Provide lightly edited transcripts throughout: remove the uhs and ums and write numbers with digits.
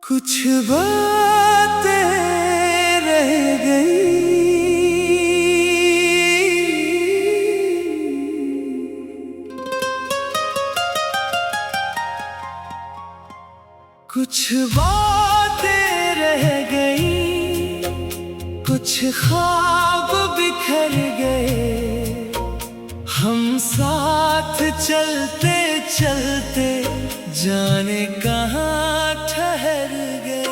कुछ बातें रह गई, कुछ बातें रह गई, कुछ ख्वाब बिखर गए। हम साथ चलते चलते जाने कहाँ ठहर गए।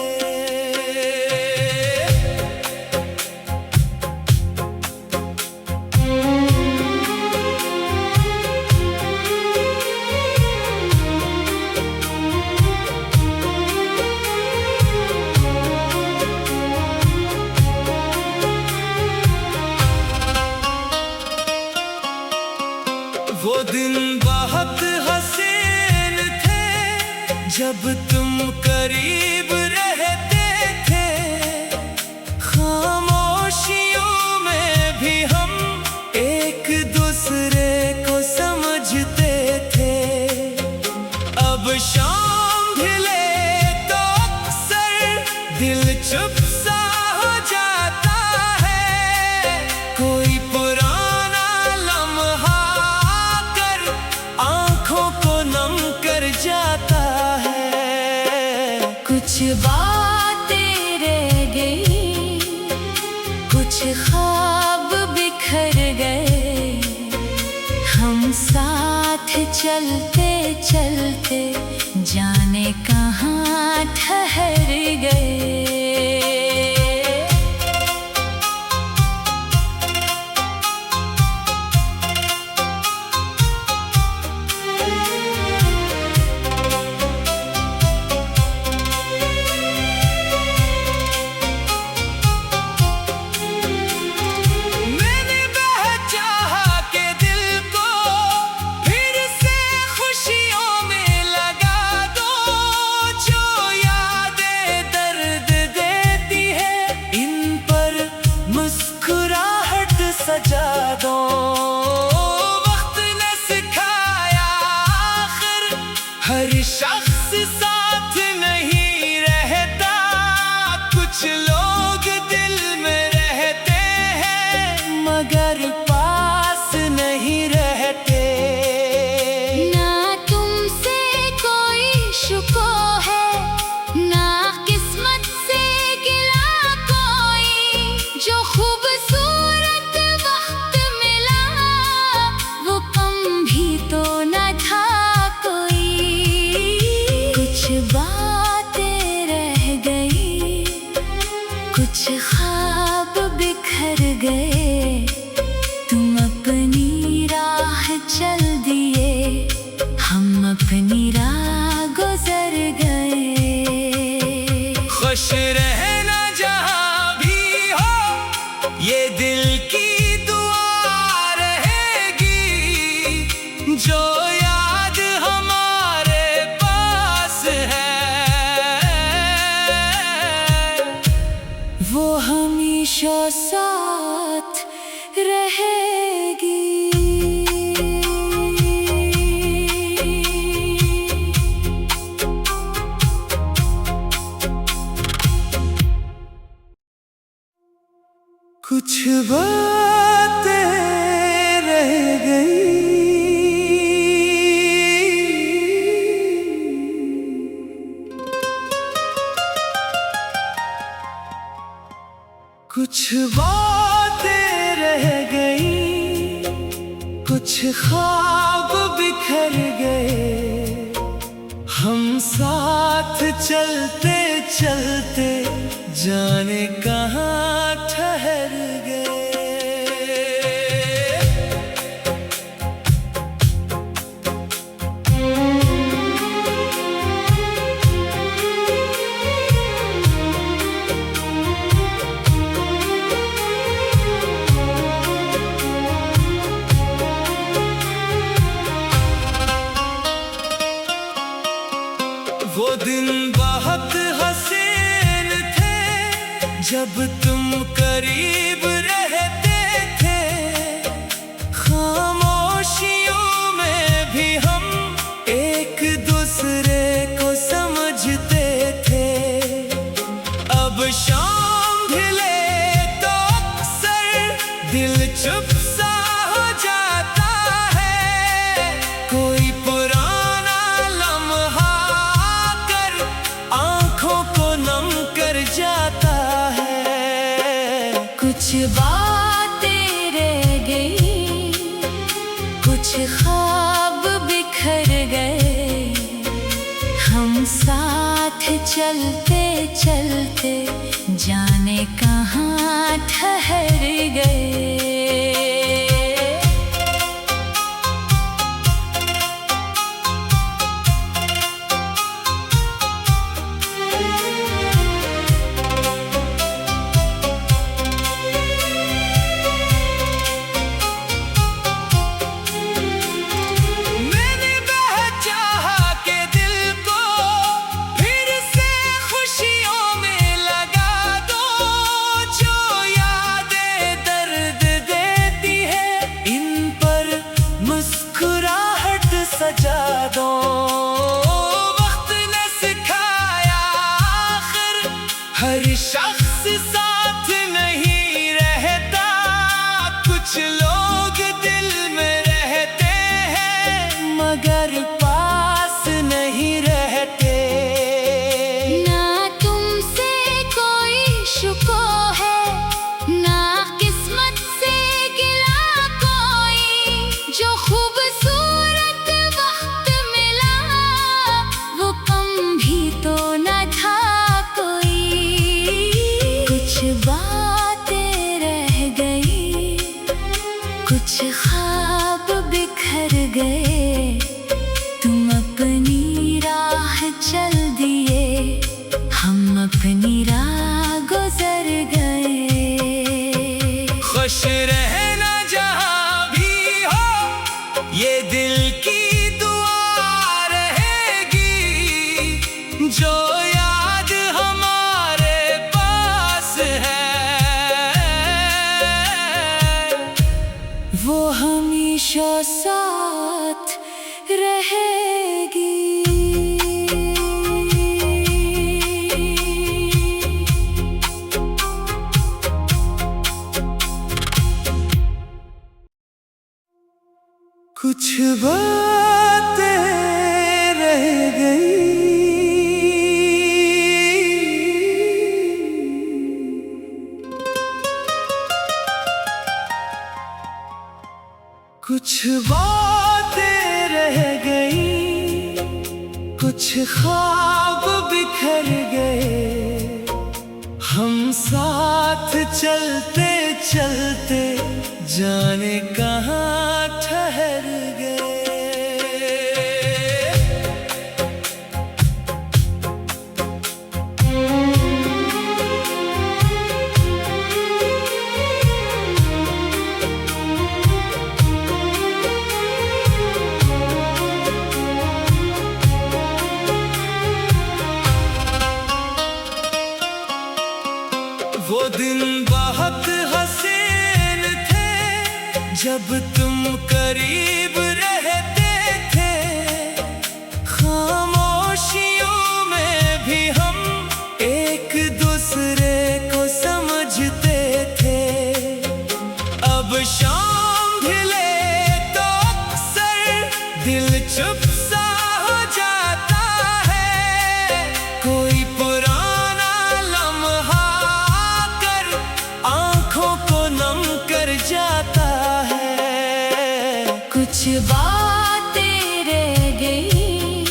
वो दिन बहुत हसीन थे जब तुम करीब रहते थे। खामोशियों में भी हम एक दूसरे को समझते थे। अब शाम ढले तो अक्सर दिल चुप सा हो जाता है। कोई पुराना लम्हा आंखों को नम कर जाता है। कुछ बातें रह गई, कुछ ख्वाब बिखर गए। हम साथ चलते चलते जाने कहाँ ठहर गए। सजा दो, वक्त ने सिखाया आखिर हर शख्स साथ नहीं रहता। कुछ लोग दिल में रहते हैं मगर पास नहीं रहते। ना तुमसे कोई शुको है, ना किस्मत से गिला कोई। जो खूबसूरत बातें रह गई, कुछ ख्वाब बिखर गए। तुम अपनी राह चल दिए, हम अपनी राह गुजर गए। खुश रहना जहाँ भी हो, ये दिल की दुआ रहेगी। जो याद हमारे पास है वो हमेशा साथ रहेगी। कुछ बातें रह गई, कुछ बातें रह गई, कुछ ख्वाब बिखर गए। हम साथ चलते चलते जाने कहाँ ठहर गए। वो दिन बहुत हसीन थे जब तुम करीब रहते थे। खामोशियों में भी हम एक दूसरे को समझते थे। बातें रह गई, कुछ ख्वाब बिखर गए। हम साथ चलते चलते जाने कहाँ ठहर गए। सजा दो, वक्त ने सिखाया आखिर हर शख्स साथ नहीं रहता। कुछ लोग दिल में रहते हैं मगर पास नहीं रहते। ना तुमसे कोई शुको है, ना किस्मत से गिला कोई। जो खूबसूरत बातें रह गई, कुछ ख्वाब बिखर गए। तुम अपनी राह चल दिए, हम अपनी राह गुजर गए। खुश रहना जहाँ भी हो, ये दिल की दुआ रहेगी। जो याद हमारे पास है वो हमेशा साथ रहेगी। कुछ बातें रह गई, कुछ बातें रह गई, कुछ ख्वाब बिखर गए। हम साथ चलते चलते जाने कहाँ ठहर गए। वो दिन बहुत हसीन थे जब तुम करीब रहते थे। खामोशियों में भी हम एक दूसरे को समझते थे। अब शाम ढले तो अक्सर दिल चुप सा हो जाता है। कोई पुराना लम्हा आंखों को नम कर जाता है। कुछ बातें रह गई,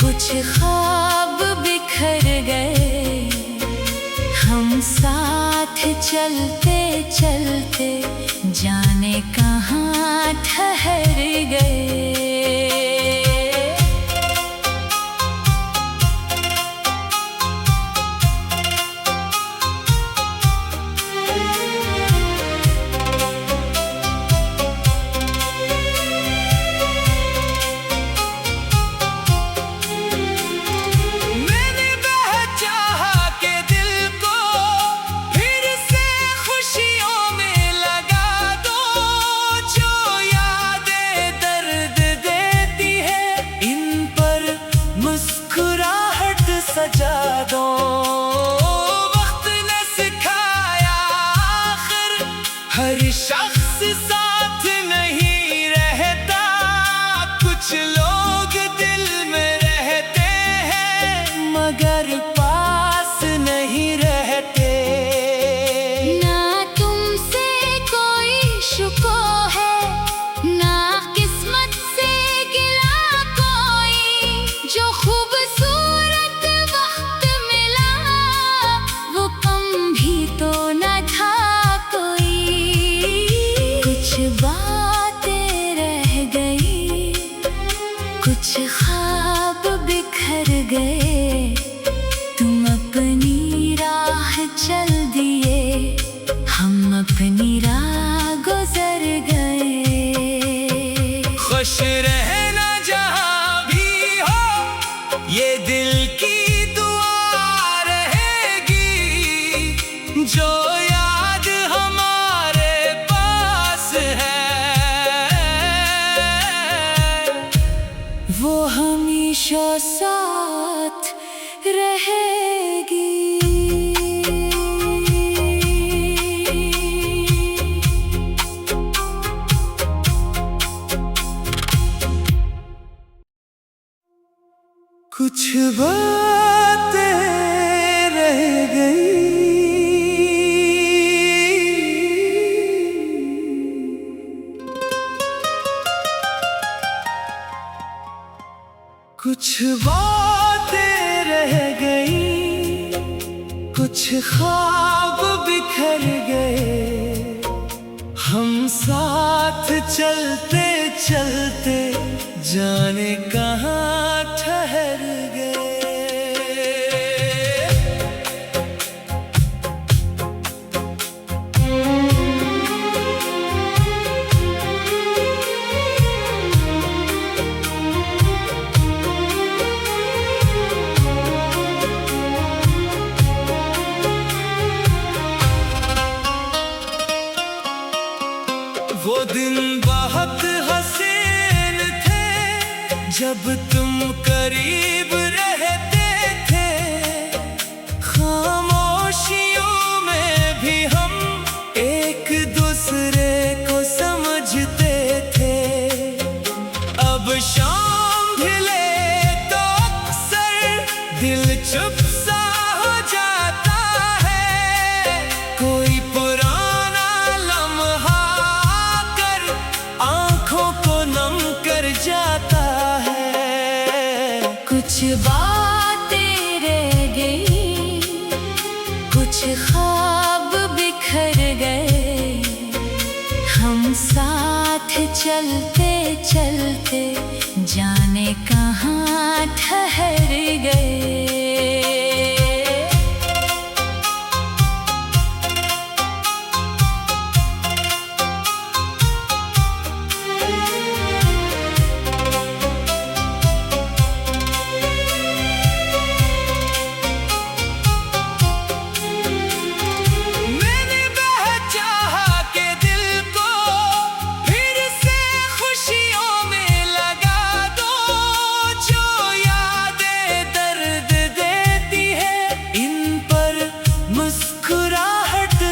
कुछ ख्वाब बिखर गए। हम साथ चलते चलते जाने कहाँ ठहर गए। सजा दो, वक्त ने सिखाया आखिर हर शख्स साथ नहीं रहता। कुछ लोग दिल में रहते हैं मगर पास नहीं रहते। ना गए, तुम अपनी राह चल दिए, हम अपनी राह गुजर गए। खुश रहना जहाँ भी हो, ये दिल की दुआ रहेगी। जो याद हमारे पास है, वो हमेशा साथ रहेगी। कुछ बातें रह गई, कुछ बातें रह गई, कुछ ख्वाब बिखर गए। हम साथ चलते चलते जाने कहाँ ठहर गए। वो दिन बहुत हसीन थे, जब तुम करीब रहते थे। खामोशियों में भी हम एक दूसरे को समझते थे। अब शाम ढले तो अक्सर दिल चुप सा हो जाता है। कोई पुराना लम्हा कर आंखों को नम कर जाता है। कुछ बातें रह गई, कुछ ख्वाब बिखर गए। हम साथ चलते चलते जाने कहाँ ठहर गए।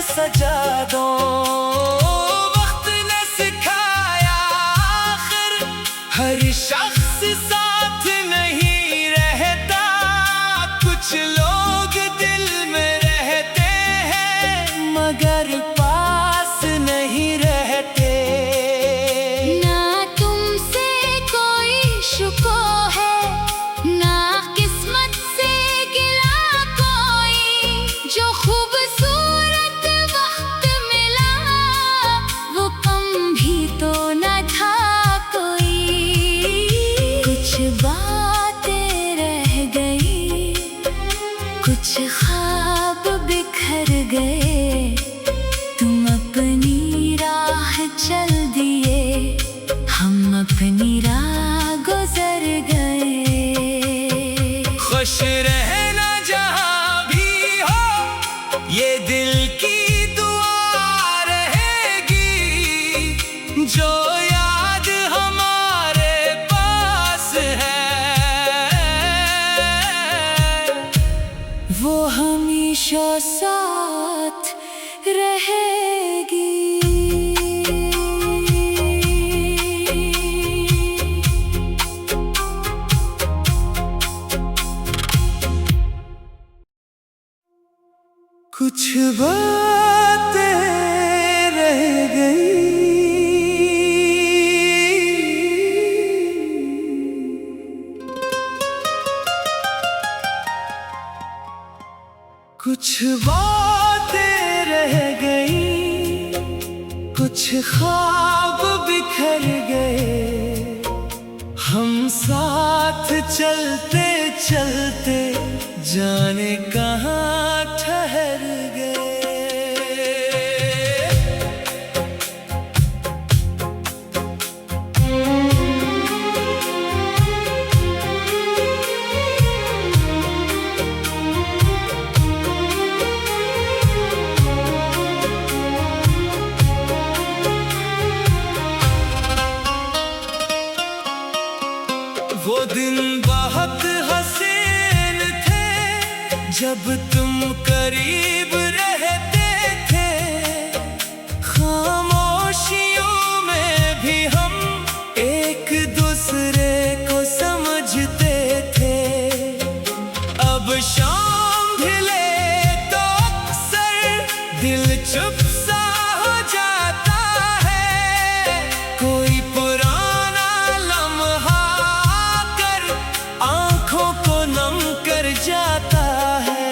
सजा दो, वक्त ने सिखाया आखिर हर शख्स साथ नहीं रहता। कुछ लोग दिल में रहते हैं मगर पास नहीं रहते। ना तुमसे कोई शुको है, ना किस्मत से गिला कोई। जो खूबसूरत बातें रह गई, कुछ ख्वाब बिखर गए। तुम अपनी राह चल दिए, हम अपनी राह गुजर गए। खुश रहना जहाँ भी हो, ये दिल की दुआ रहेगी। जो याद हमारे पास है, वो हमेशा साथ रहेगी। कुछ बातें रह गई, कुछ बातें रह गई, कुछ ख्वाब बिखर गए। हम साथ चलते चलते जाने कहाँ ठहर गए। वो दिन बहुत हसीन थे जब तुम करीब रहते थे। खामोशियों में भी हम एक दूसरे को समझते थे। अब शाम ढले तो अक्सर दिल चुप सा हो जाता है। कोई पुराना लम्हा आंखों को नम कर जाता है।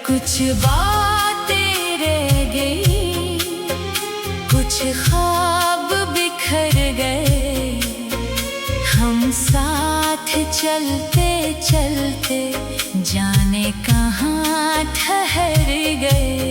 कुछ बातें रह गई, कुछ ख्वाब बिखर गए। हम साथ चलते चलते जाने कहाँ ठहर गए।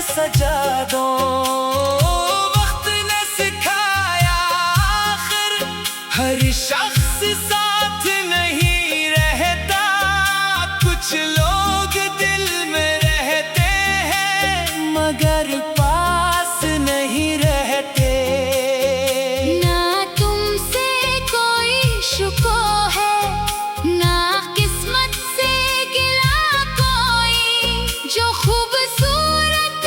सजा दो वक्त ने सिखाया आखिर हर शख्स साथ नहीं रहता। कुछ लोग दिल में रहते हैं मगर पास नहीं रहते। ना तुमसे कोई शुको है, ना किस्मत से गिला कोई। जो खूबसूरत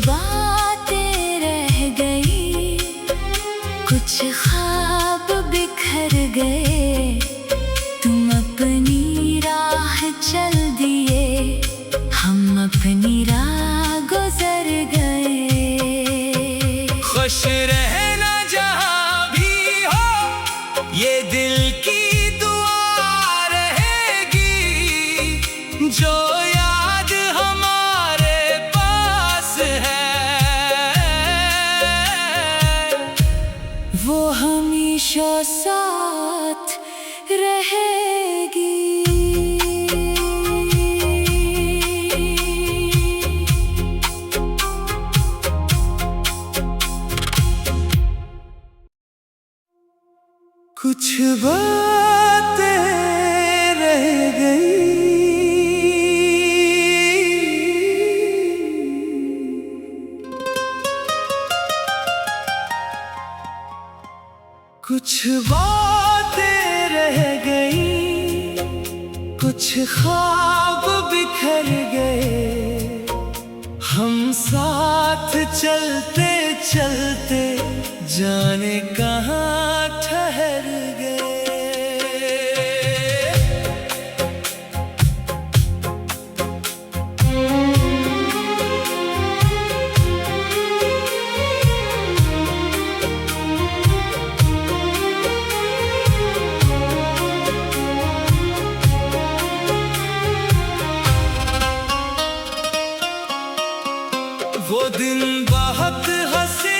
बातें रह गई, कुछ ख्वाब बिखर गए। तुम अपनी राह चल दिए, हम अपनी राह गुजर गए। खुश रहना जहाँ भी हो ये दिल की दुआ रहेगी। जो याद हमारे पास है वो हमेशा साथ रहेगी। कुछ बातें रह गई, कुछ बातें रह गई, कुछ ख्वाब बिखर गए। हम साथ चलते चलते जाने कहाँ ठहर गए। वो दिन बहुत हंसी